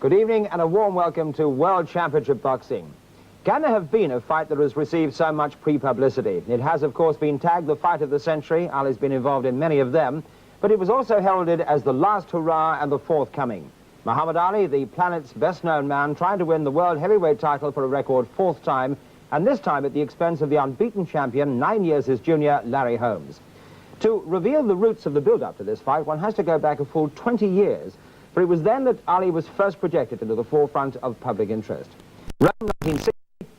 Good evening and a warm welcome to World Championship Boxing. Can there have been a fight that has received so much pre-publicity? It has, of course, been tagged the fight of the century. Ali's been involved in many of them, but it was also heralded as the last hurrah and the forthcoming. Muhammad Ali, the planet's best-known man, trying to win the world heavyweight title for a record fourth time, and this time at the expense of the unbeaten champion, 9 years his junior, Larry Holmes. To reveal the roots of the build-up to this fight, one has to go back a full 20 years, for it was then that Ali was first projected into the forefront of public interest. Around 1960,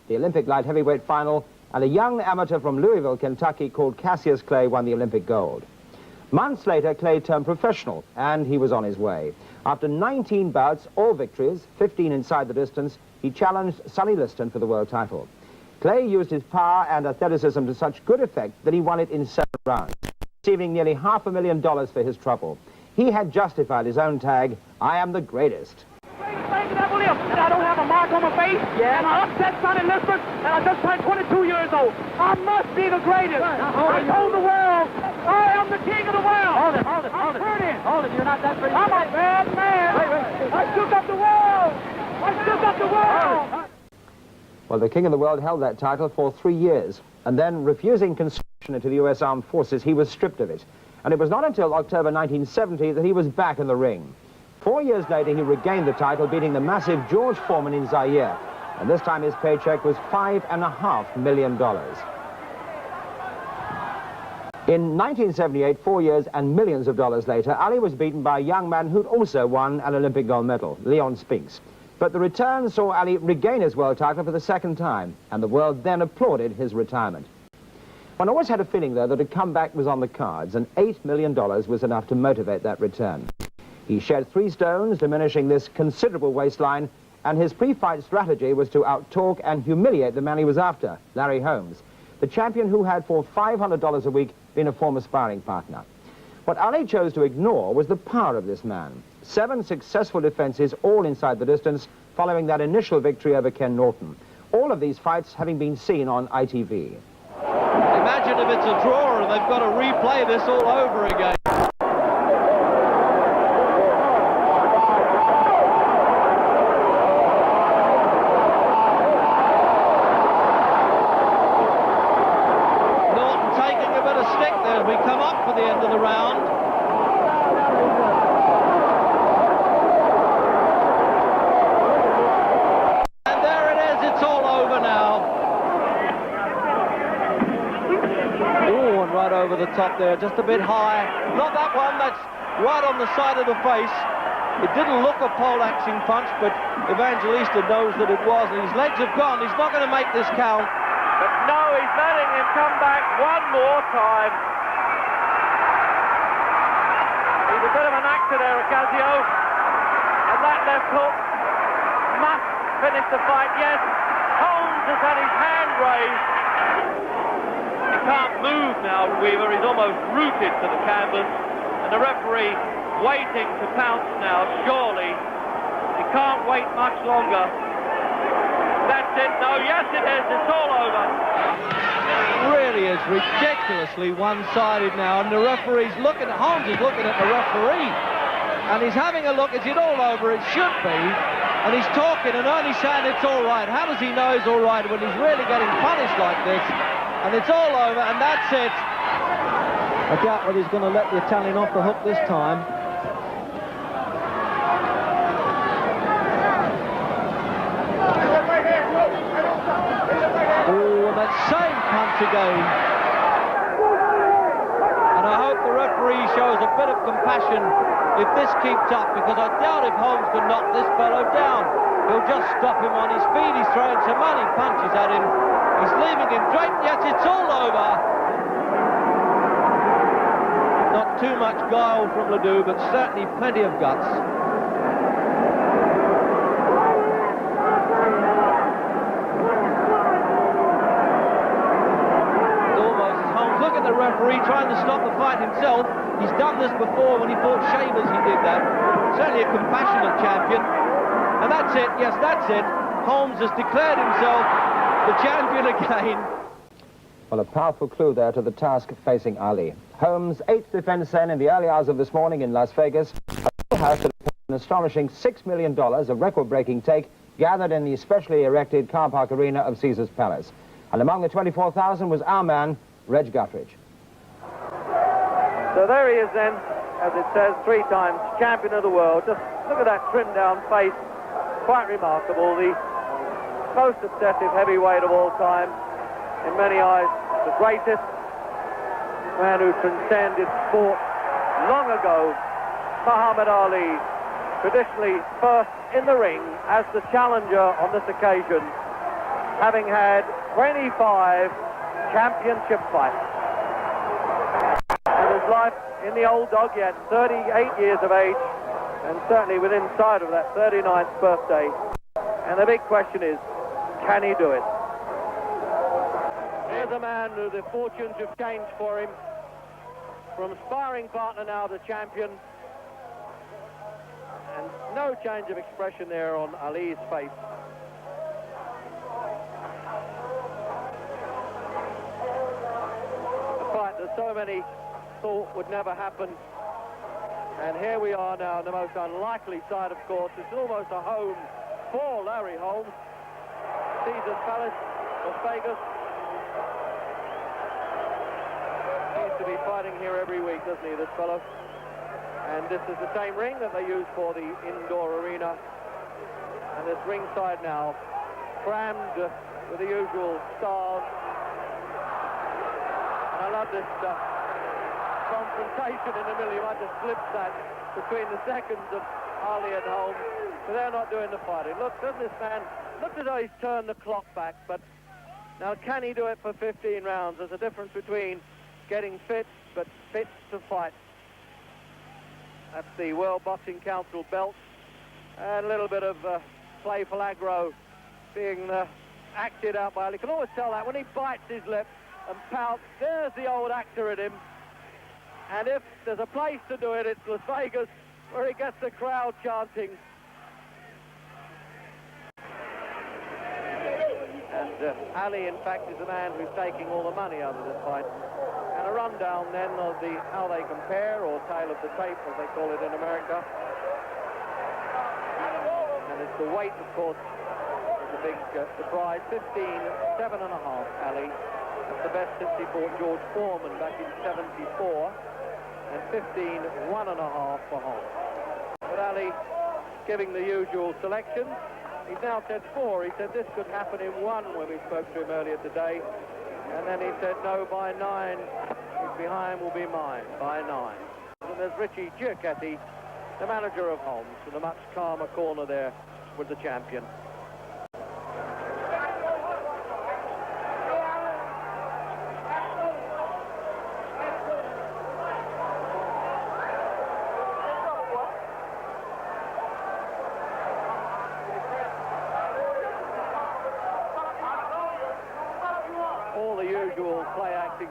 the Olympic light heavyweight final, and a young amateur from Louisville, Kentucky, called Cassius Clay won the Olympic gold. Months later, Clay turned professional, and he was on his way. After 19 bouts, all victories, 15 inside the distance, he challenged Sonny Liston for the world title. Clay used his power and athleticism to such good effect that he won it in 7 rounds, receiving nearly $500,000 for his trouble. He had justified his own tag, "I am the greatest." And I don't have a mark on my face, and I upset Sonny Liston, and I just turned 22 years old. I must be the greatest. I told the world, I am the king of the world. Hold it. Hold it, you're not that great. I'm a bad man. Wait. I shook up the world. I shook up the world. Well, the king of the world held that title for 3 years, and then, refusing conscription into the U.S. Armed Forces, he was stripped of it. And it was not until October 1970 that he was back in the ring. 4 years later, he regained the title, beating the massive George Foreman in Zaire. And this time his paycheck was $5.5 million. In 1978, 4 years and millions of dollars later, Ali was beaten by a young man who'd also won an Olympic gold medal, Leon Spinks. But the return saw Ali regain his world title for the second time, and the world then applauded his retirement. One always had a feeling, though, that a comeback was on the cards, and $8 million was enough to motivate that return. He shed 3 stones, diminishing this considerable waistline, and his pre-fight strategy was to out-talk and humiliate the man he was after, Larry Holmes, the champion who had, for $500 a week, been a former sparring partner. What Ali chose to ignore was the power of this man. 7 successful defenses, all inside the distance, following that initial victory over Ken Norton. All of these fights having been seen on ITV. Imagine if it's a draw and they've got to replay this all over again. Norton taking a bit of stick there as we come up for the end of the round. And there it is, it's all over now. Right over the top there, just a bit high. Not that one, that's right on the side of the face. It didn't look a pole-axing punch, but Evangelista knows that it was, and his legs have gone. He's not going to make this count. But no, he's letting him come back one more time. He's a bit of an actor there, Ocasio. And that left hook must finish the fight. Yes, Holmes has had his hand raised. He can't move now, Weaver. He's almost rooted to the canvas. And the referee waiting to pounce now, surely. He can't wait much longer. That's it. No, yes it is. It's all over. It really is ridiculously one-sided now. And the referee's looking at, Holmes is looking at the referee. And he's having a look. Is it all over? It should be. And he's talking and only saying it's all right. How does he know it's all right when he's really getting punished like this? And it's all over, and that's it. I doubt whether he's going to let the Italian off the hook this time. Oh, and that same punch again. And I hope the referee shows a bit of compassion if this keeps up, because I doubt if Holmes can knock this fellow down. He'll just stop him on his feet. He's throwing so many punches at him. He's leaving him draped. Yes, it's all over. Not too much guile from Ledoux, but certainly plenty of guts. It's almost as Holmes. Look at the referee trying to stop the fight himself. He's done this before when he fought Shavers. He did that. Certainly a compassionate champion. And that's it. Yes, that's it. Holmes has declared himself the champion again. Well, a powerful clue there to the task facing Ali. Holmes' 8th defense then in the early hours of this morning in Las Vegas. A full house astonishing $6 million, a record-breaking take, gathered in the specially erected car park arena of Caesar's Palace. And among the 24,000 was our man, Reg Guthridge. So there he is then, as it says, 3 times champion of the world. Just look at that trimmed down face. Quite remarkable. The most obsessive heavyweight of all time. In many eyes, the greatest man who transcended sport long ago, Muhammad Ali, traditionally first in the ring as the challenger on this occasion, having had 25 championship fights. In his life in the old dog, he had 38 years of age, and certainly within sight of that 39th birthday. And the big question is, can he do it? Here's a man who the fortunes have changed for him. From sparring partner now to champion. And no change of expression there on Ali's face. A fight that so many thought would never happen. And here we are now, the most unlikely side, of course. It's almost a home for Larry Holmes. Caesar's Palace, Las Vegas. Seems to be fighting here every week, doesn't he, this fellow? And this is the same ring that they use for the indoor arena. And this ringside now, crammed with the usual stars. And I love this confrontation in the middle. You might just glimpse that between the seconds of Ali and Holmes. But they're not doing the fighting. Look, doesn't this man, look as though he's turned the clock back. But now, can he do it for 15 rounds? There's a difference between getting fit, but fit to fight. That's the World Boxing Council belt. And a little bit of playful aggro being acted out by Ali. You can always tell that when he bites his lip and pouts. There's the old actor in him. And if there's a place to do it, it's Las Vegas, where he gets the crowd chanting. And Ali, in fact, is the man who's taking all the money out of this fight. And a rundown then of how they compare, or tail of the tape, as they call it in America. And it's the weight, of course, is the big surprise. 15.7.5, Ali. That's the best since he fought George Foreman back in '74. And 15.1.5 for Holmes. But Ali giving the usual selections. He's now said 4. He said this could happen in 1 when we spoke to him earlier today. And then he said, no, by 9, who's behind will be mine, by 9. And there's Richie Giacchetti, the manager of Holmes, in a much calmer corner there with the champion.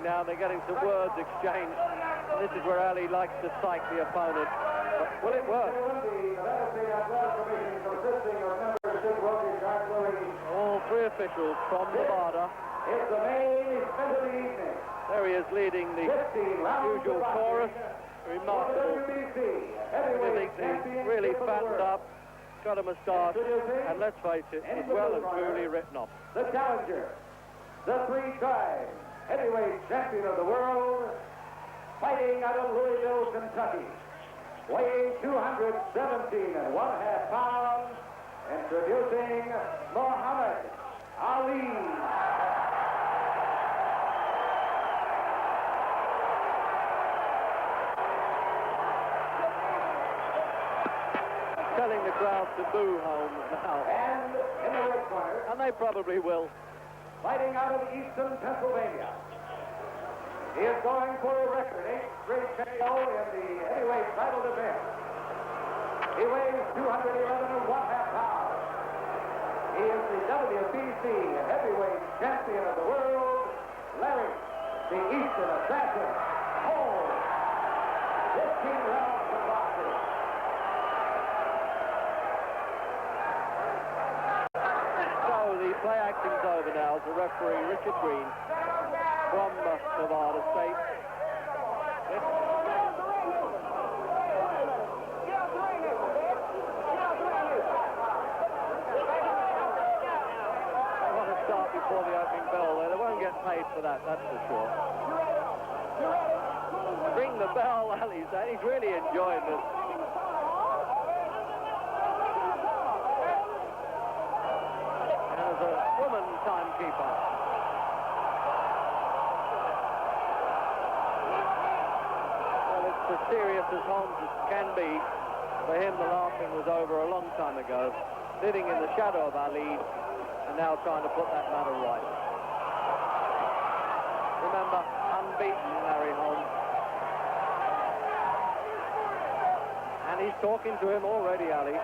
Now they're getting some words exchanged, and this is where Ali likes to psych the opponent. But will it work? All 3 officials from Nevada. It's the main event of the evening. There he is leading the usual chorus. Remarkable. He's really fattened up, got a moustache, and let's face it, he's well and truly written off. The challenger, the 3-time heavyweight champion of the world, fighting out of Louisville, Kentucky, weighing 217.5 pounds, introducing Muhammad Ali. Telling the crowd to boo Holmes now. And in the red corner, And they probably will. fighting out of eastern Pennsylvania, he is going for a record 8th straight KO in the heavyweight title defense. He weighs 211.5 pounds. He is the WBC heavyweight champion of the world, Larry, the Eastern Assassin, Holmes. 15 rounds of boxing. The play acting's over now as the referee, Richard Green, from Nevada State. start before the opening bell. They won't get paid for that, that's for sure. Ring the bell, Ali said. He's really enjoying this. And there's a woman timekeeper. Well, it's as serious as Holmes can be. For him, the laughing was over a long time ago. Sitting in the shadow of Ali, and now trying to put that matter right. Remember, unbeaten Larry Holmes. And he's talking to him already, Ali.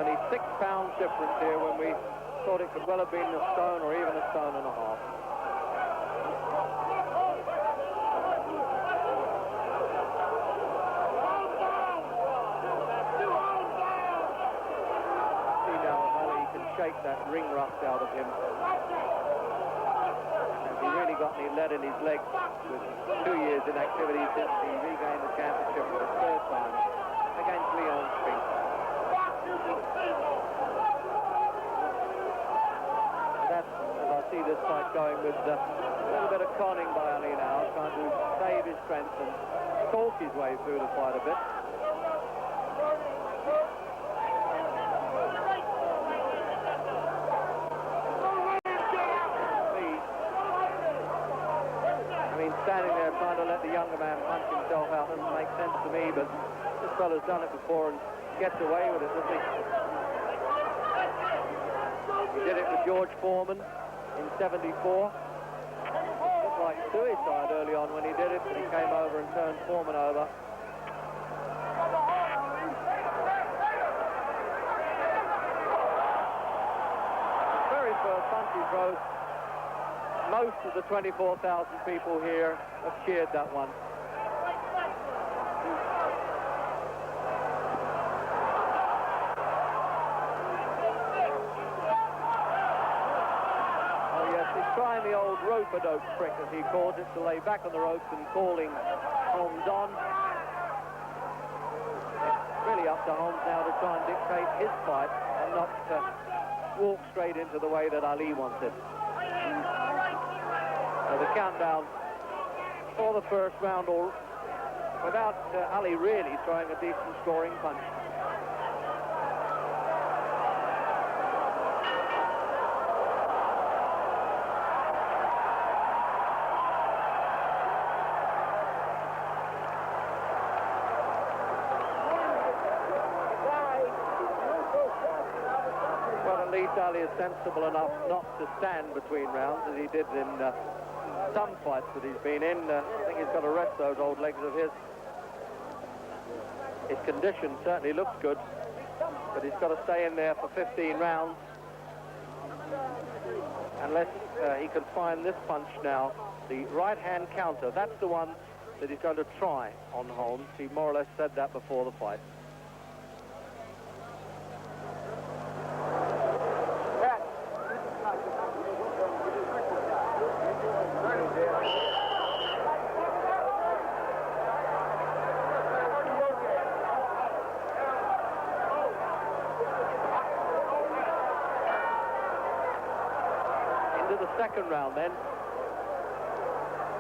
Only 6 pounds difference here when we thought it could well have been a stone or even a stone and a half. See now if Ali can shake that ring rust out of him. Has he really got any lead in his legs with 2 years in activity since he regained the championship for the 3rd time against Leon Spink? That's, as I see this fight going, with a little bit of conning by Ali now, trying to save his strength and talk his way through the fight a bit. Standing there trying to let the younger man punch himself out doesn't make sense to me, but this fella's done it before and gets away with it, doesn't he? He did it with George Foreman in '74. Looked like suicide early on when he did it, but he came over and turned Foreman over. The very first punch he throws, most of the 24,000 people here have cheered that one. Oh yes, he's trying the old rope-a-dope trick, as he calls it, to lay back on the ropes and calling Holmes on. It's really up to Holmes now to try and dictate his fight and not walk straight into the way that Ali wants it. The countdown for the first round, or without Ali really throwing a decent scoring punch. Well, at least Ali is sensible enough not to stand between rounds as he did in some fights that he's been in. I think he's got to rest those old legs of his. His condition certainly looks good, but he's got to stay in there for 15 rounds. Unless he can find this punch now, the right-hand counter. That's the one that he's going to try on Holmes. He more or less said that before the fight. Second round then,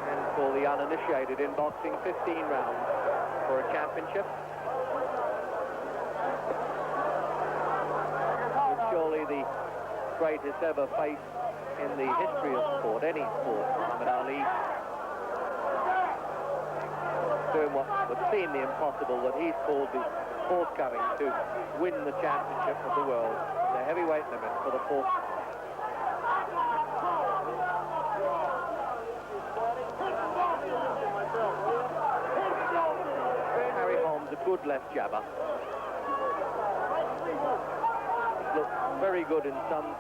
and for the uninitiated in boxing, 15 rounds for a championship. It's surely the greatest ever face in the history of sport, any sport, Muhammad Ali. Doing what would seem the impossible, that he's called the forthcoming to win the championship of the world, the heavyweight limit for the fourth. A good left jabber. He looked very good in some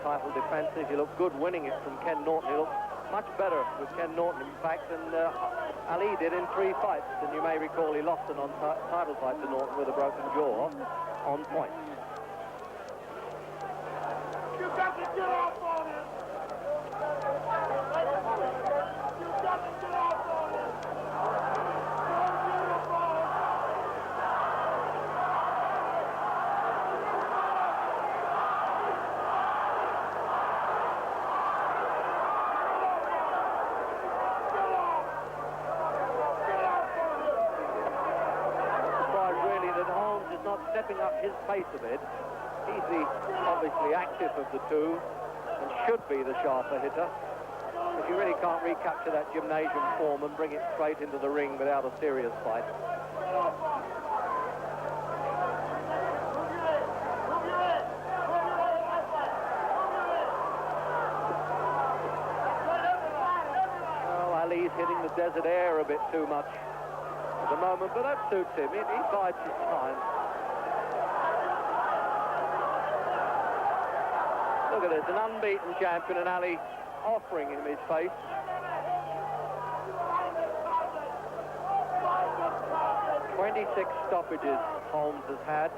title defences. He looked good winning it from Ken Norton. He looked much better with Ken Norton, in fact, than Ali did in 3 fights. And you may recall he lost a non-title fight to Norton with a broken jaw on point. You got to get off on him. You got to get off on him. stepping up his pace a bit. He's the obviously active of the two and should be the sharper hitter. But you really can't recapture that gymnasium form and bring it straight into the ring without a serious fight. Well, Ali's hitting the desert air a bit too much at the moment, but that suits him. He bides his time. Look at this, an unbeaten champion, and Ali offering him his face. "26 stoppages Holmes has had.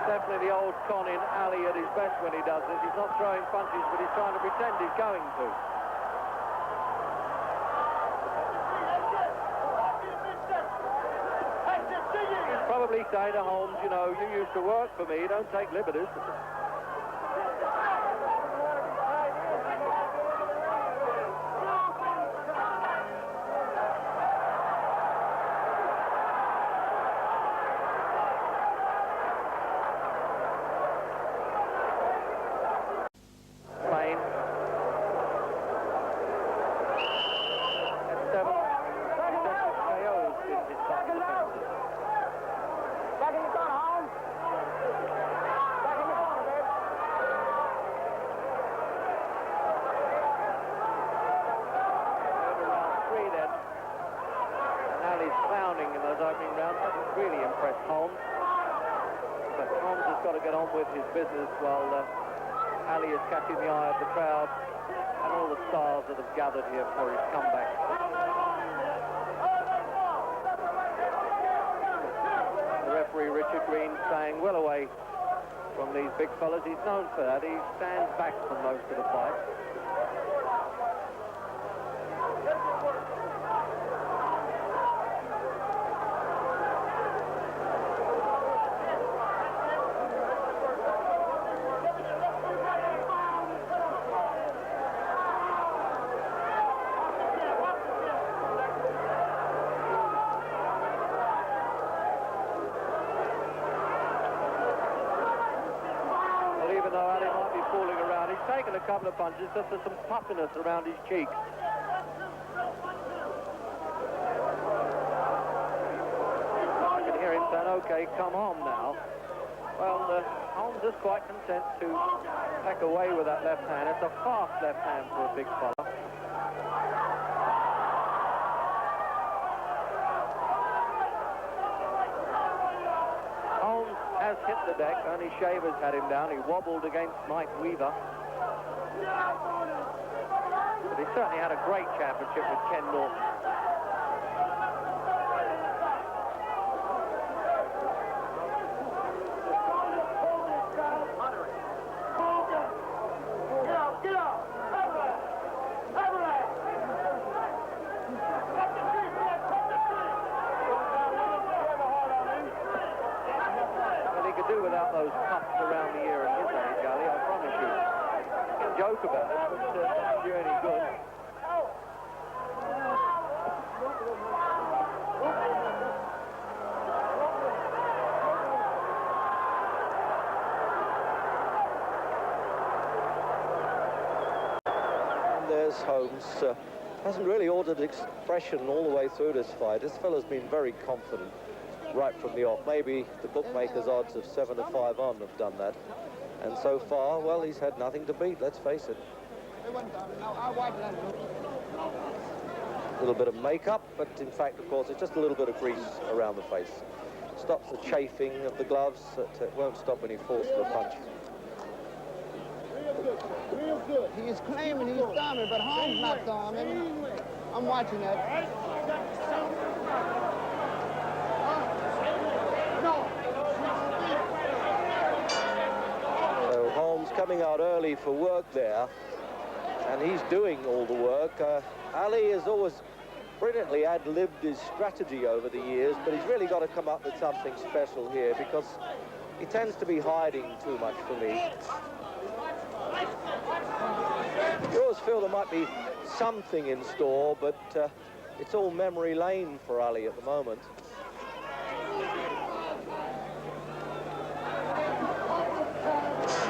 Definitely the old con in Ali at his best when he does this. He's not throwing punches, but he's trying to pretend he's going to. He's probably saying to Holmes, you know, you used to work for me, don't take liberties. Really impressed Holmes, but Holmes has got to get on with his business while Ali is catching the eye of the crowd and all the stars that have gathered here for his comeback. The referee Richard Green staying well away from these big fellas. He's known for that. He stands back from most of the fight. Taken a couple of punches, just there's some puffiness around his cheeks. I can hear him saying, okay, come on now. Well, Holmes is quite content to back away with that left hand. It's a fast left hand for a big fella. Holmes has hit the deck, only Shaver's had him down. He wobbled against Mike Weaver. But he certainly had a great championship with Ken Norton. Well, he could do without those puffs around the ear at his age, Ali, I promise you. Joke about it, but doesn't do any good. And there's Holmes. Hasn't really ordered expression all the way through this fight. This fellow's been very confident right from the off. Maybe the bookmakers' odds of 7 to 5 on have done that. And so far, well, he's had nothing to beat, let's face it. A little bit of makeup, but in fact, of course, it's just a little bit of grease around the face. Stops the chafing of the gloves, it won't stop any force of the punch. Real good. He's claiming he's dominant, but Holmes knocks on him. I'm watching that. So Holmes coming out early for work there, and he's doing all the work. Ali has always brilliantly ad-libbed his strategy over the years, but he's really got to come up with something special here because he tends to be hiding too much for me. You always feel there might be something in store, but it's all memory lane for Ali at the moment.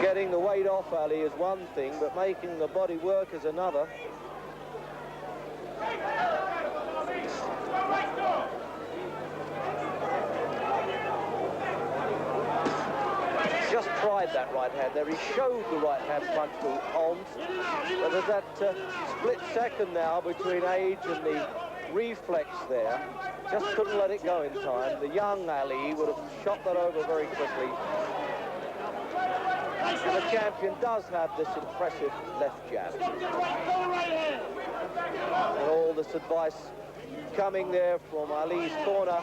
Getting the weight off Ali is one thing, but making the body work is another. Just tried that right hand there. He showed the right hand punch to Holmes, but there's that split second now between age and the reflex there. Just couldn't let it go in time. The young Ali would have shot that over very quickly. And the champion does have this impressive left jab. And all this advice coming there from Ali's corner.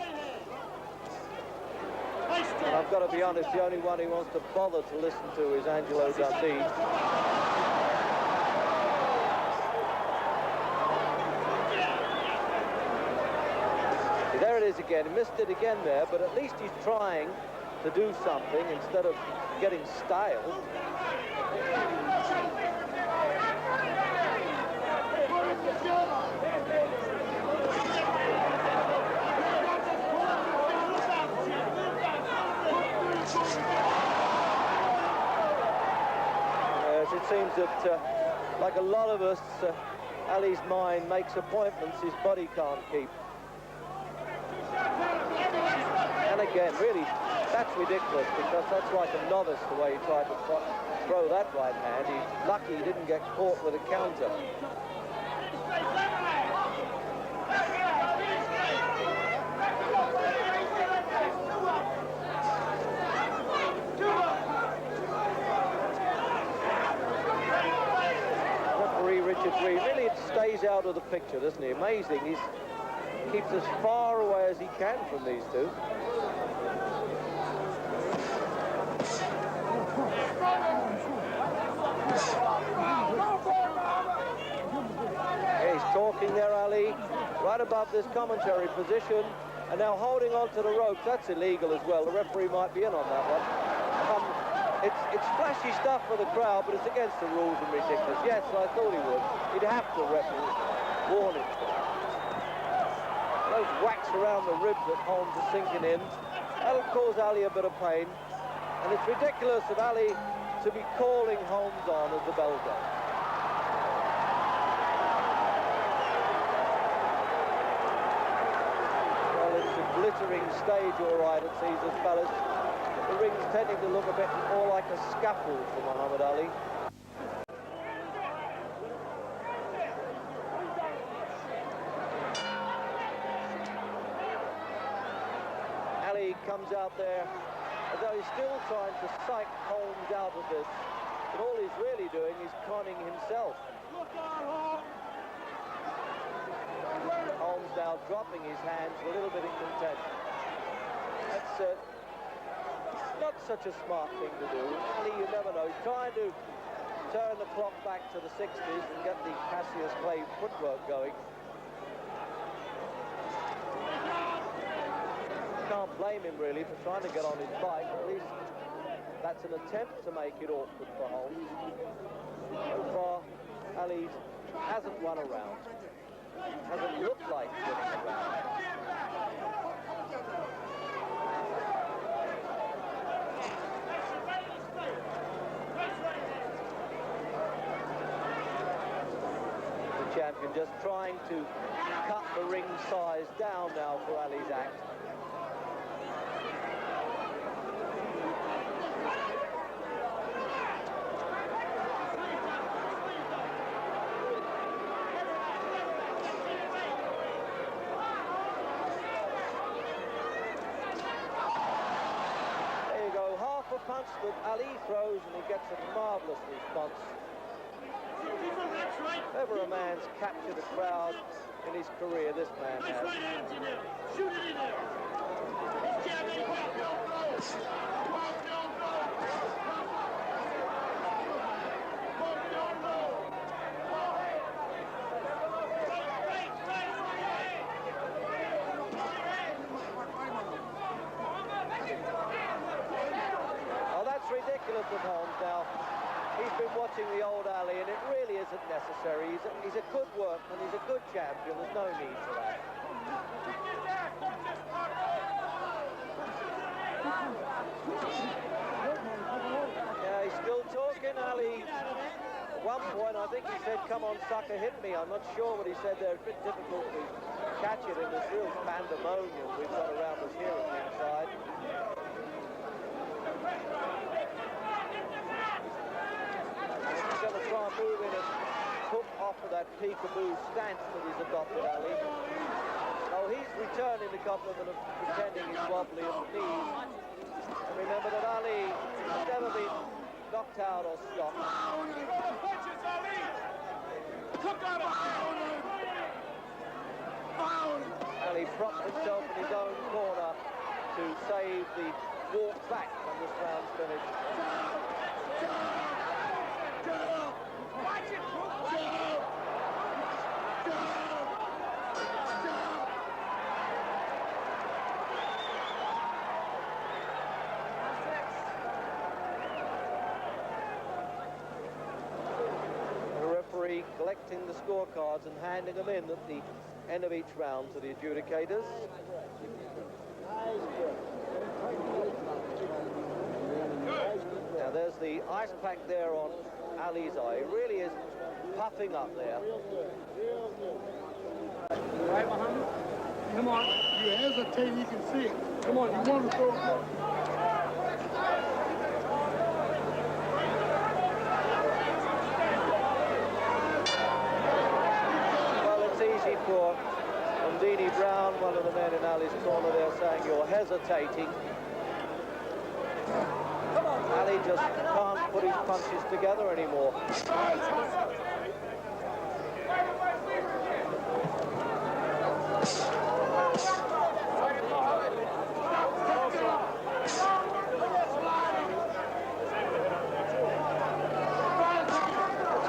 And I've got to be honest, the only one he wants to bother to listen to is Angelo Dundee. There it is again. He missed it again there, but at least he's trying to do something instead of getting stale. It seems that, like a lot of us, Ali's mind makes appointments his body can't keep. And again, really, that's ridiculous because that's like a novice the way he tried to throw that right hand. He's lucky he didn't get caught with a counter. Richard Reed really stays out of the picture, doesn't he? Amazing. He keeps as far away as he can from these two. Yeah, he's talking there, Ali, right above this commentary position, and now holding on to the ropes. That's illegal as well. The referee might be in on that one. It's flashy stuff for the crowd, but it's against the rules and ridiculous. Yes, I thought he would. He'd have to warn it. Those whacks around the ribs that Holmes is sinking in, that'll cause Ali a bit of pain. And it's ridiculous of Ali to be calling Holmes on as the bell goes. Well, it's a glittering stage, all right, at Caesar's Palace. The ring's tending to look a bit more like a scaffold for Muhammad Ali. Ali comes out there as though he's still trying to psych Holmes out of this. But all he's really doing is conning himself. Holmes now dropping his hands a little bit in contempt. That's not such a smart thing to do. Ali, you never know. He's trying to turn the clock back to the 60s and get the Cassius Clay footwork going. Can't blame him really for trying to get on his bike. At least that's an attempt to make it awkward for Holmes. So far, Ali hasn't won a round. Hasn't looked like winning a round. Champion just trying to cut the ring size down now for Ali's act. There you go, half a punch that Ali throws and he gets a marvellous response. If ever a man's captured a crowd in his career, this man has. Shoot it in there. This jab ain't taunting the old Ali, and it really isn't necessary. He's a good workman, he's a good champion, there's no need for that. Yeah, he's still talking, Ali. At one point, I think he said, "Come on, sucker, hit me." I'm not sure what he said there. It's a bit difficult to catch it in this real pandemonium we've got around us here at ringside. He's going to try and move in and hook off of that peekaboo stance that he's adopted, Ali. Oh, he's returning the compliment of pretending he's wobbly at the knees. And remember that Ali has never been knocked out or stopped. Ali propped himself in his own corner to save the walk back when this round's finished. Collecting the scorecards and handing them in at the end of each round to the adjudicators. Now there's the ice pack there on Ali's eye. He really is puffing up there. Right behind you. Come on. You hesitate, you can see it. Come on, you want to throw. For Ondini Brown, one of the men in Ali's corner there, saying you're hesitating. Ali just can't put his punches together anymore. It's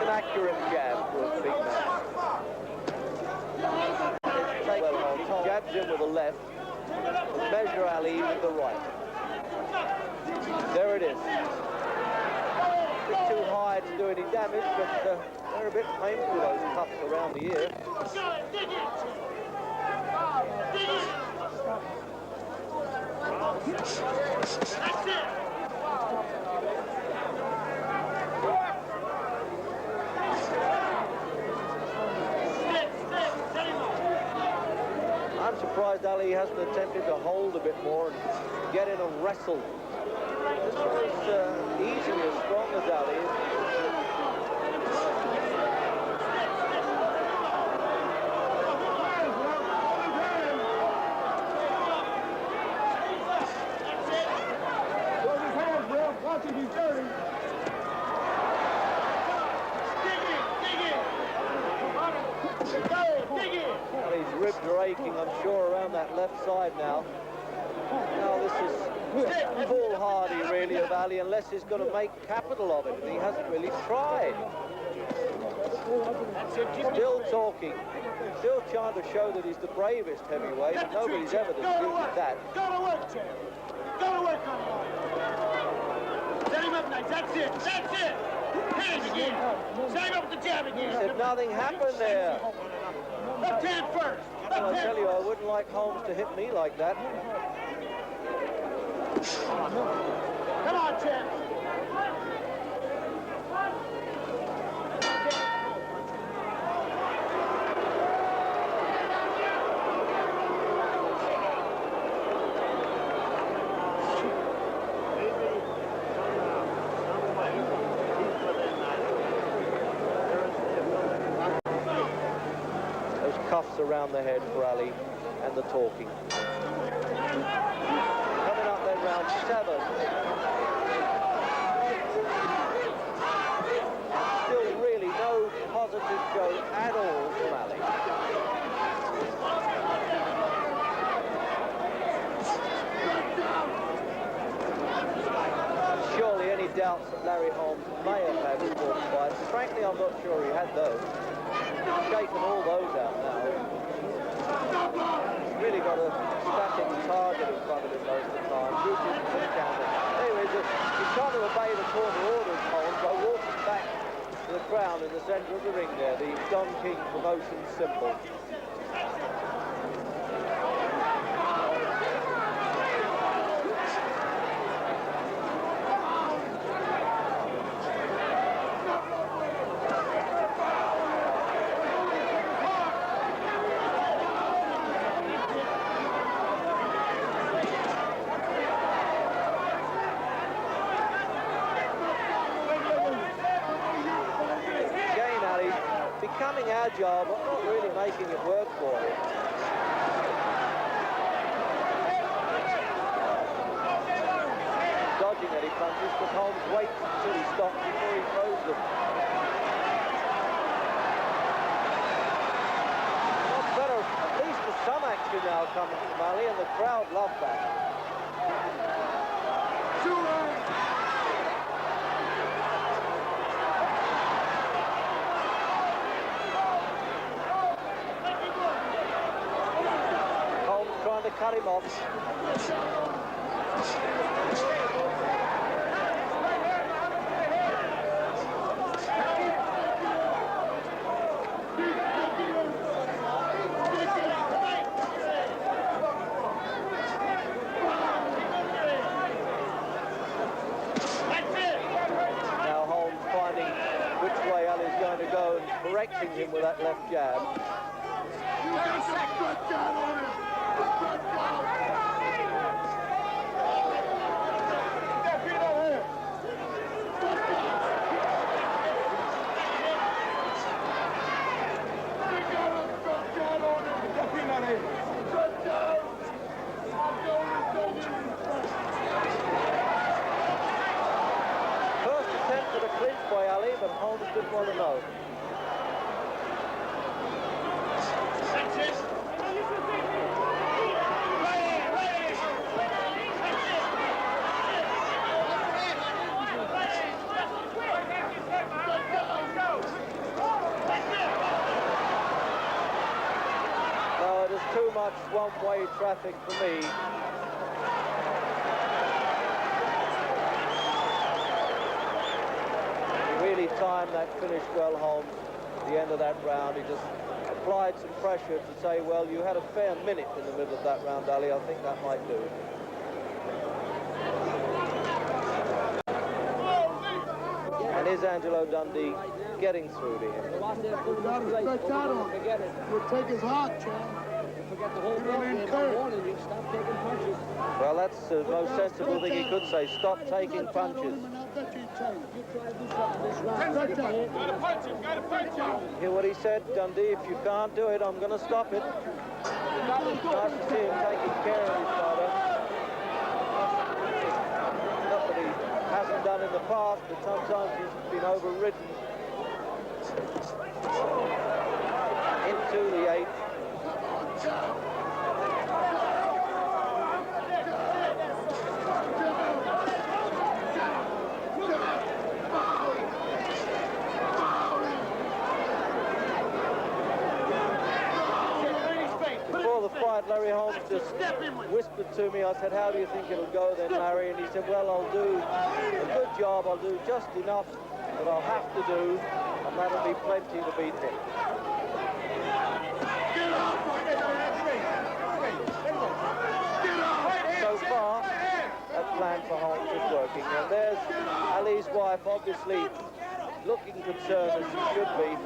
an accurate jab for a big man. Jabs in with the left, measure Ali with the right. There it is. A bit too high to do any damage, but they're a bit painful, those cuffs around the ear. That's it. I'm surprised Ali hasn't attempted to hold a bit more and get in a wrestle. This is easily as strong as Ali is. Watch it, he's dirty. Well, his ribs are aching, I'm sure, around that left side now. Now this is foolhardy, really, of Ali, unless he's going to make capital of it, and he hasn't really tried. Still talking, still trying to show that he's the bravest heavyweight, and nobody's ever disputed that. Go to work, Jay. Go to work on him. Set him up nice. That's it. That's it. Hands again. Set him up with the jab again. He said nothing happened there. Left hand first. Well, I tell you, I wouldn't like Holmes to hit me like that. Come on, champ. Cuffs around the head for Ali and the talking. Coming up then, round 7. Still really no positive show at all from Ali. Surely any doubts that Larry Holmes may have had before the fight, frankly I'm not sure he had those. Shaken all those out now. He's really got a static target in front of him most of the time. Reaching for the counter. Anyway, he's trying to obey the corner orders, Holmes, by walking back the crown in the centre of the ring there, the Don King promotion symbol. Becoming agile, but not really making it work for him. Dodging any punches, but Holmes waits until he stops before he throws them. Much better, at least there's some action now coming from Ali, and the crowd love that. To cut him off. Now Holmes finding which way Ali's going to go and correcting him with that left jab. First attempt at a clinch by Ali, but Holmes didn't want to know. No, it is too much one-way traffic for me. He really timed that finish well, Holmes, at the end of that round. He just applied some pressure to say, well, you had a fair minute in the middle of that round, Ali. I think that might do. And is Angelo Dundee getting through to him? You'll take his heart, John. Well, that's the most sensible thing he could say. Stop taking punches. Hear what he said, Dundee? If you can't do it, I'm going to stop it. Nice to see him taking care of his fighter. Not that he hasn't done in the past, but sometimes he's been overridden. Into the eighth. Before the fight, Larry Holmes just whispered to me. I said, how do you think it'll go then, Larry? And he said, well, I'll do a good job. I'll do just enough that I'll have to do, and that'll be plenty to beat him. So far, that plan for Holmes is working. And there's Ali's wife, obviously looking concerned as she should be.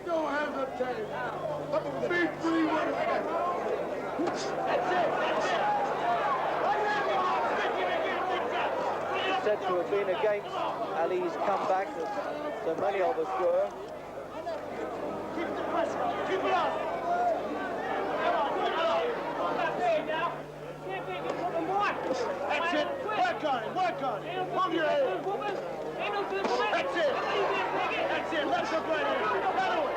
Don't hesitate. Be free with it. She's said to have been against Ali's comeback, as so many of us were. Keep the pressure. Keep it up. That's it. Work on it. Work on it. Move your head. That's it. That's it. Let's go right in. Right away.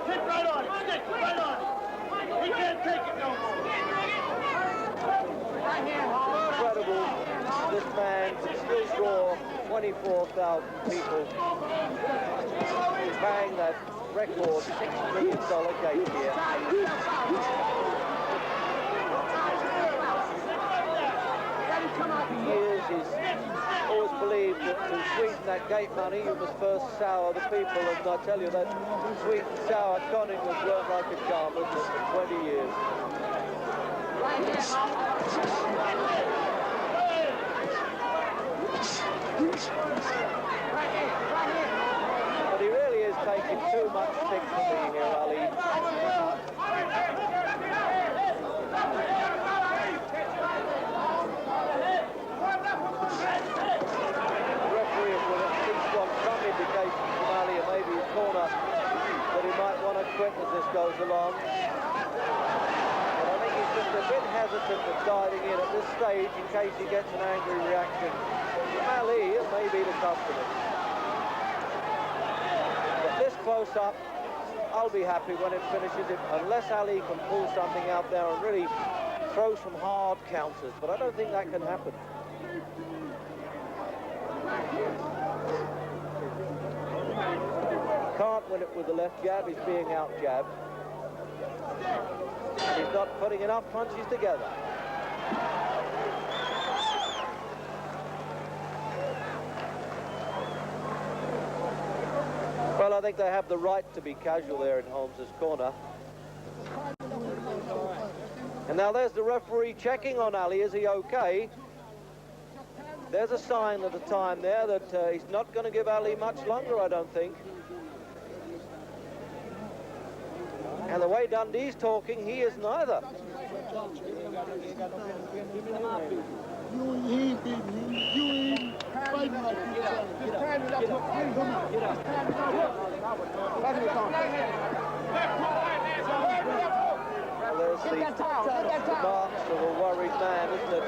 Hit right on it. Stick right on it. He can't take it no more. Incredible. This man can still draw 24,000 people. Bang that record $6 million gate here. He's always believed that to sweeten that that gate money, you must first sour the people, and I tell you that sweet and sour conning was worked like a charm, wasn't it, for 20 years. But he really is taking too much stick for me here, Ali. Some indication from Ali and maybe his corner that he might want to quit as this goes along. But I think he's just a bit hesitant of diving in at this stage in case he gets an angry reaction from Ali and maybe the customers. But this close up, I'll be happy when it finishes it, unless Ali can pull something out there and really throw some hard counters. But I don't think that can happen. Can't win it with the left jab, he's being out-jabbed. He's not putting enough punches together. Well, I think they have the right to be casual there in Holmes's corner. And now there's the referee checking on Ali, is he okay? There's a sign at the time there that he's not going to give Ali much longer, I don't think. And the way Dundee's talking, he is neither. You ain't beating him. You ain't fighting like you trying. Just stand it up. Come on. Get up. Stand it up. Well, there's the marks of a worried man, isn't it?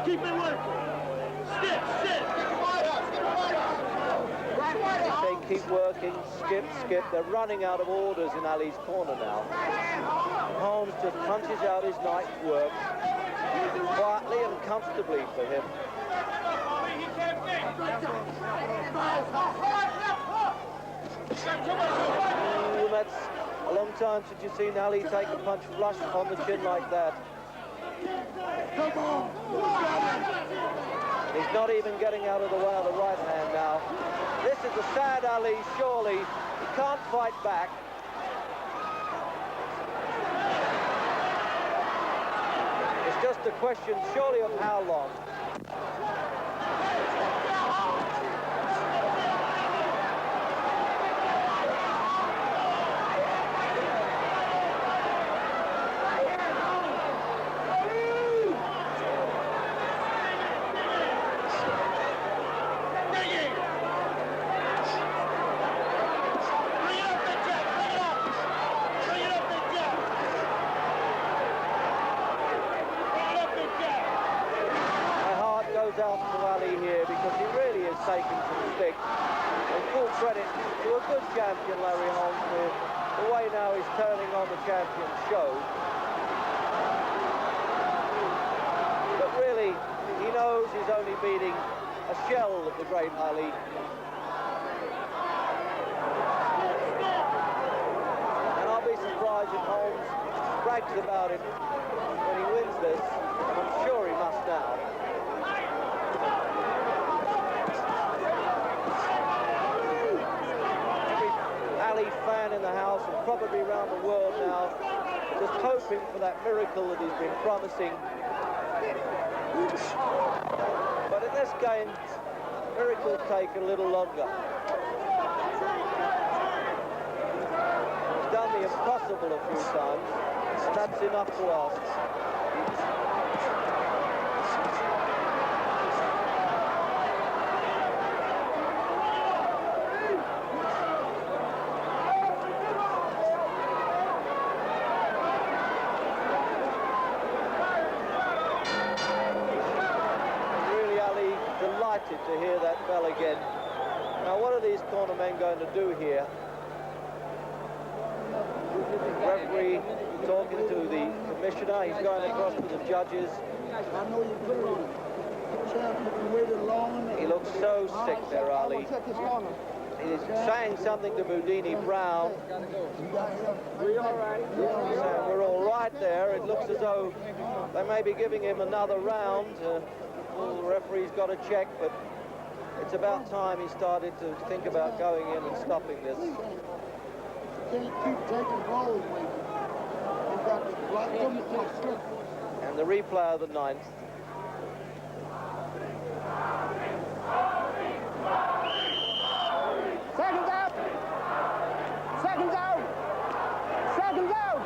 Keep it working. Skip. They keep working, skip. They're running out of orders in Ali's corner now. Holmes just punches out his night's work quietly and comfortably for him. That's a long time since you've seen Ali take a punch flush on the chin like that. Come on. He's not even getting out of the way of the right hand now. This is a sad Ali, surely. He can't fight back. It's just a question, surely, of how long. Out to Ali here because he really is taking some stick. And full credit to a good champion, Larry Holmes, for the way now he's turning on the champion show. But really, he knows he's only beating a shell of the great Ali. And I'll be surprised if Holmes brags about it when he wins this. I'm sure he must now. Fan in the house and probably around the world now, just hoping for that miracle that he's been promising. But in this game, miracles take a little longer. He's done the impossible a few times, and that's enough to ask. To hear that bell again. Now, what are these cornermen going to do here? Referee talking to the commissioner. He's going across to the judges. I know you've been waiting. Champ, you've been waiting long. He looks so sick there, Ali. He's saying something to Boudini Brown. We all right? So we're all right there. It looks as though they may be giving him another round. The referee's got to check, but it's about time he started to think about going in and stopping this. You can't keep taking blows, man. You got to block them for a slip. And the replay of the 9th. Seconds out! Seconds out! Seconds out!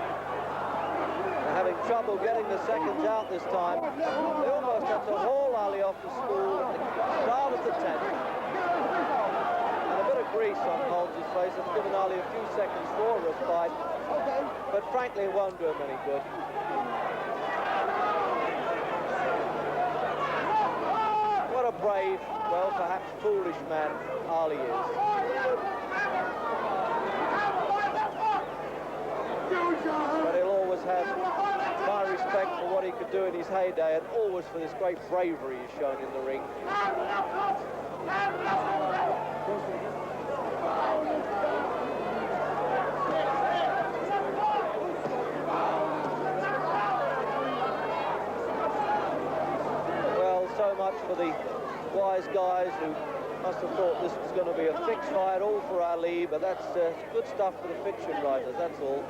They're having trouble getting the seconds out this time. They almost had to haul Ali off the stool at the start of the 10th. And a bit of grease on Holmes' face has given Ali a few seconds for a fight. But frankly, it won't do him any good. What a brave, well, perhaps foolish man Ali is. But he'll always have my respect for what he could do in his heyday, and always for this great bravery he's shown in the ring. Well, so much for the wise guys who must have thought this was going to be a fixed fight, all for Ali, but that's good stuff for the fiction writers, that's all.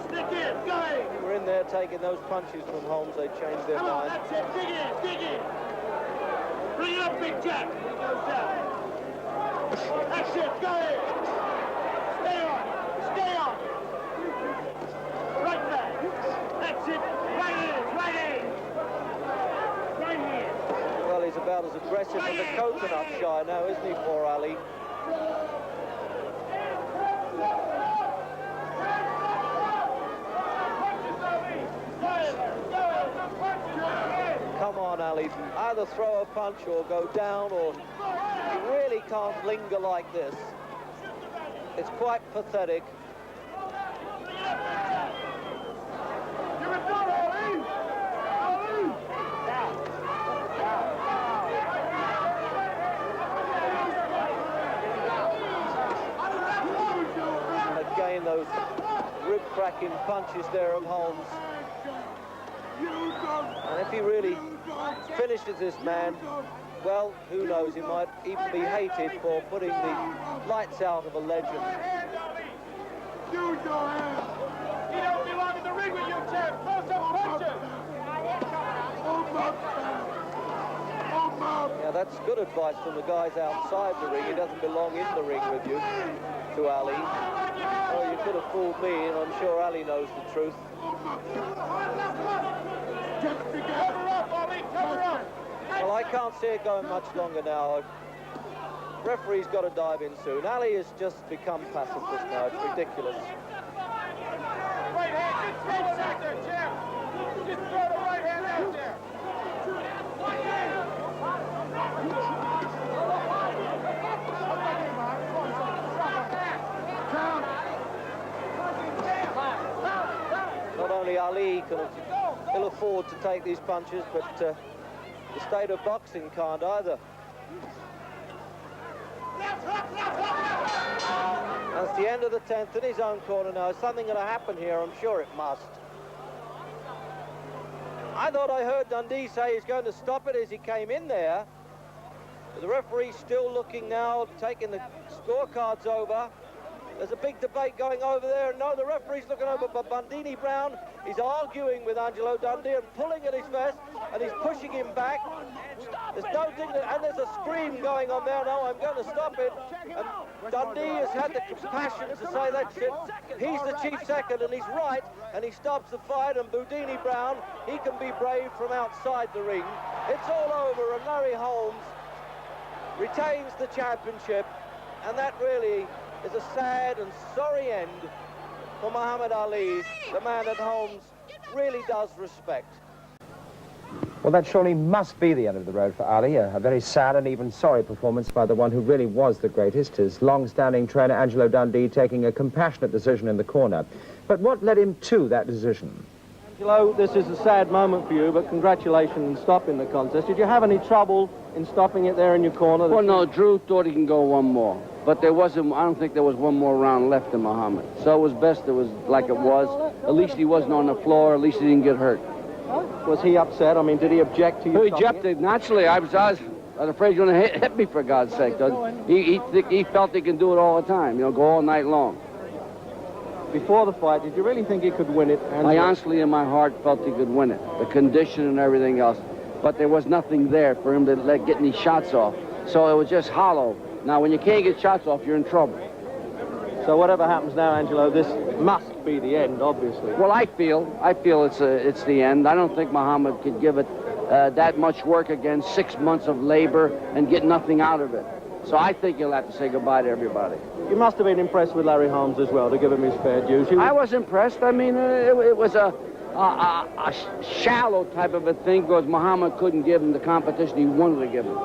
Stick in, go ahead. We're in there taking those punches from Holmes, they changed their Come on, mind. that's it. Dig in, dig in. Bring it up, Big Jack. He goes down. That's it, go ahead. Stay on, stay on. Right back. That's it. Right hand, right hand. Right hand. Well, he's about as aggressive as a coconut shy now, isn't he, poor Ali? Come on, Ali. Either throw a punch or go down, or you really can't linger like this. It's quite pathetic. Give it down, Ali. Ali. And again, those rib-cracking punches there of Holmes. And if he really finishes this man, well, who knows, he might even be hated for putting the lights out of a legend. Use your hand. He don't belong in the ring with you, champ. Throw some punches. Yeah, that's good advice from the guys outside the ring. He doesn't belong in the ring with you, to Ali. Oh, you could have fooled me, and I'm sure Ali knows the truth. Cover up, Ali, cover up. Well, I can't see it going much longer now. Referee's got to dive in soon. Ali has just become pacifist now. It's ridiculous. Right hand, just throw it out there, champ. Just throw the right hand out there. Not only Ali can ill afford to take these punches, but the state of boxing can't either. That's the end of the 10th in his own corner now. Is something going to happen here? I'm sure it must. I thought I heard Dundee say he's going to stop it as he came in there. But the referee's still looking now, taking the scorecards over. There's a big debate going over there. No, the referee's looking over, but Boudini Brown is arguing with Angelo Dundee and pulling at his vest, and he's pushing him back. There's no dignity, and there's a scream going on there. No, I'm going to stop it. And Dundee has had the compassion to say that's it. He's the chief second, and he's right, and he stops the fight, and Boudini Brown, he can be brave from outside the ring. It's all over, and Larry Holmes retains the championship, and that really is a sad and sorry end for Muhammad Ali, the man that Holmes really does respect. Well, Well, that surely must be the end of the road for Ali. A very sad and even sorry performance by the one who really was the greatest, his long-standing trainer Angelo Dundee taking a compassionate decision in the corner. But what led him to that decision? Angelo, this is a sad moment for you, but congratulations on stopping the contest. Did you have any trouble in stopping it there in your corner? Well, no, Drew thought he can go one more. But there wasn't, I don't think there was one more round left in Muhammad. So it was best it was like it was. At least he wasn't on the floor, at least he didn't get hurt. Was he upset? I mean, did he object to you? He objected. Naturally, I was afraid he was going to hit me, for God's sake. He felt he can do it all the time, you know, go all night long. Before the fight, did you really think he could win it? I honestly, in my heart, felt he could win it. The condition and everything else. But there was nothing there for him to get any shots off. So it was just hollow. Now, when you can't get shots off, you're in trouble. So whatever happens now, Angelo, this must be the end, obviously. Well, I feel it's the end. I don't think Muhammad could give it that much work again, 6 months of labor and get nothing out of it. So I think he'll have to say goodbye to everybody. You must have been impressed with Larry Holmes as well, to give him his fair dues. I was impressed. I mean, it was a shallow type of a thing because Muhammad couldn't give him the competition he wanted to give him.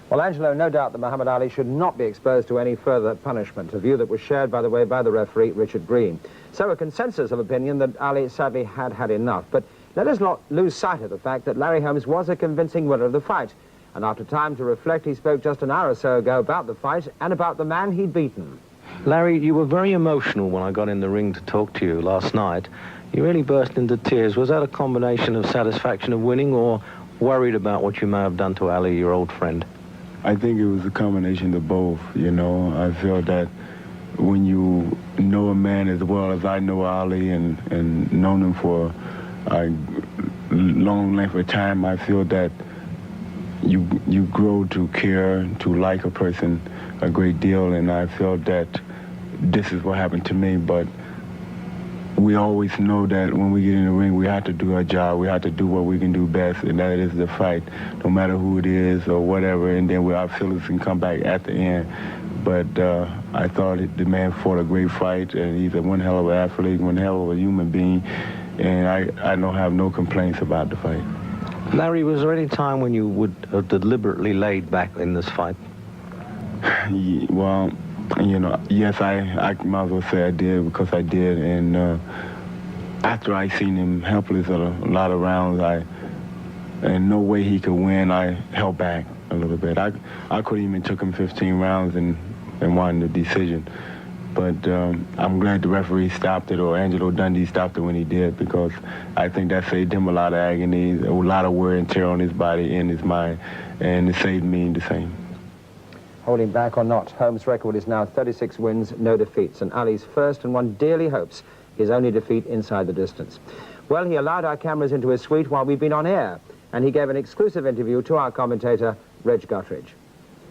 Well, Angelo, no doubt that Muhammad Ali should not be exposed to any further punishment, a view that was shared, by the way, by the referee, Richard Green. So a consensus of opinion that Ali sadly had enough. But let us not lose sight of the fact that Larry Holmes was a convincing winner of the fight. And after time to reflect, he spoke just an hour or so ago about the fight and about the man he'd beaten. Larry, you were very emotional when I got in the ring to talk to you last night. You really burst into tears. Was that a combination of satisfaction of winning or worried about what you may have done to Ali, your old friend? I think it was a combination of both, you know. I feel that when you know a man as well as I know Ali and known him for a long length of time, I feel that you grow to care, to like a person a great deal, and I felt that this is what happened to me. But we always know that when we get in the ring, we have to do our job. We have to do what we can do best, and that is the fight, no matter who it is or whatever, and then our feelings can come back at the end. But I thought the man fought a great fight, and he's one hell of an athlete, one hell of a human being, and I don't have no complaints about the fight. Larry, was there any time when you would have deliberately laid back in this fight? Well, you know, yes, I might as well say I did, because I did. And after I seen him helpless a lot of rounds, and no way he could win, I held back a little bit. I could even took him 15 rounds and won the decision. But I'm glad the referee stopped it, or Angelo Dundee stopped it when he did, because I think that saved him a lot of agony, a lot of wear and tear on his body and his mind, and it saved me the same. Holding back or not, Holmes' record is now 36 wins, no defeats, and Ali's first and one dearly hopes his only defeat inside the distance. Well, he allowed our cameras into his suite while we've been on air, and he gave an exclusive interview to our commentator, Reg Guttridge.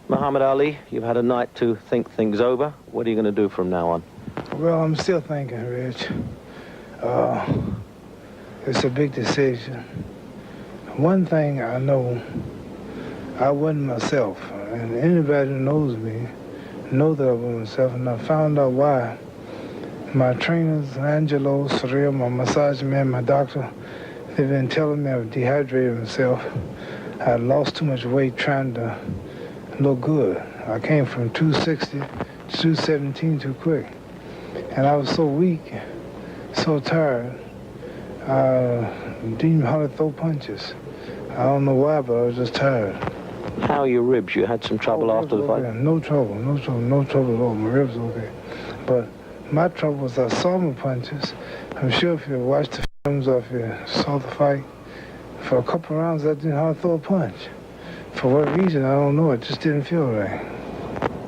Muhammad Ali, you've had a night to think things over. What are you going to do from now on? Well, I'm still thinking, Rich. It's a big decision. One thing I know, I wasn't myself, and anybody who knows me knows that I wasn't myself, and I found out why. My trainers, Angelo, Surreal, my massage man, my doctor, they've been telling me I've dehydrated myself. I lost too much weight trying to look good. I came from 260 to 217 too quick. And I was so weak, so tired, I didn't even hardly throw punches. I don't know why, but I was just tired. How are your ribs? You had some trouble after the fight? No trouble at all. My ribs okay. But my trouble was I saw my punches. I'm sure if you watched the films or if you saw the fight, for a couple of rounds I didn't hardly throw a punch. For what reason, I don't know. It just didn't feel right.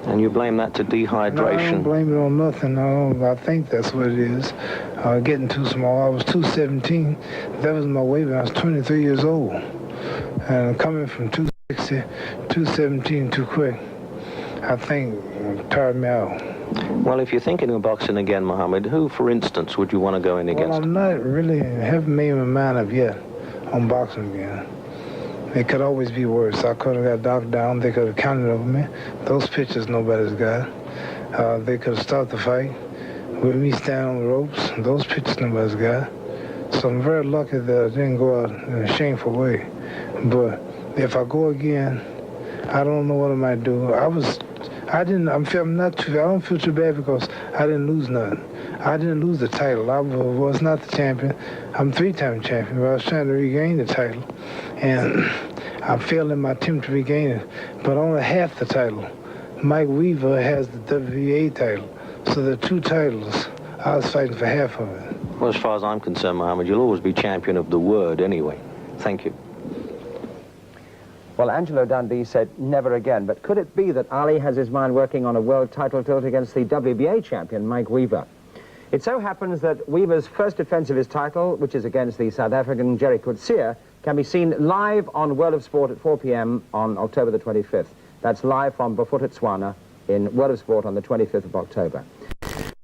And you blame that to dehydration? No, I don't blame it on nothing. I think that's what it is. Getting too small. I was 217. That was my weight when I was 23 years old. And coming from 260, 217 too quick, I think tired me out. Well, if you're thinking of boxing again, Muhammad, who, for instance, would you want to go in against? Well, I'm not really, haven't made my mind up yet on boxing again. It could always be worse. I could have got knocked down. They could have counted over me. Those pitches nobody's got. They could have stopped the fight with me standing on the ropes. Those pitches nobody's got. So I'm very lucky that I didn't go out in a shameful way. But if I go again, I don't know what I might do. I don't feel too bad because I didn't lose nothing. I didn't lose the title. I was not the champion. I'm 3-time champion, but I was trying to regain the title. And I failed in my attempt to regain it, but only half the title. Mike Weaver has the WBA title. So there are 2 titles. I was fighting for half of it. Well, as far as I'm concerned, Muhammad, you'll always be champion of the word anyway. Thank you. Well, Angelo Dundee said never again, but could it be that Ali has his mind working on a world title tilt against the WBA champion, Mike Weaver? It so happens that Weaver's first defense of his title, which is against the South African Jerry Coetzee, can be seen live on World of Sport at 4 p.m. on October the 25th. That's live from Botswana in World of Sport on the 25th of October.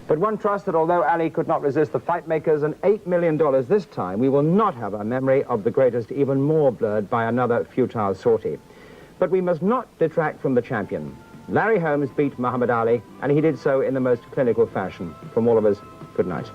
But one trusts that although Ali could not resist the fight makers and $8 million this time, we will not have our memory of the greatest even more blurred by another futile sortie. But we must not detract from the champion. Larry Holmes beat Muhammad Ali, and he did so in the most clinical fashion. From all of us, good night.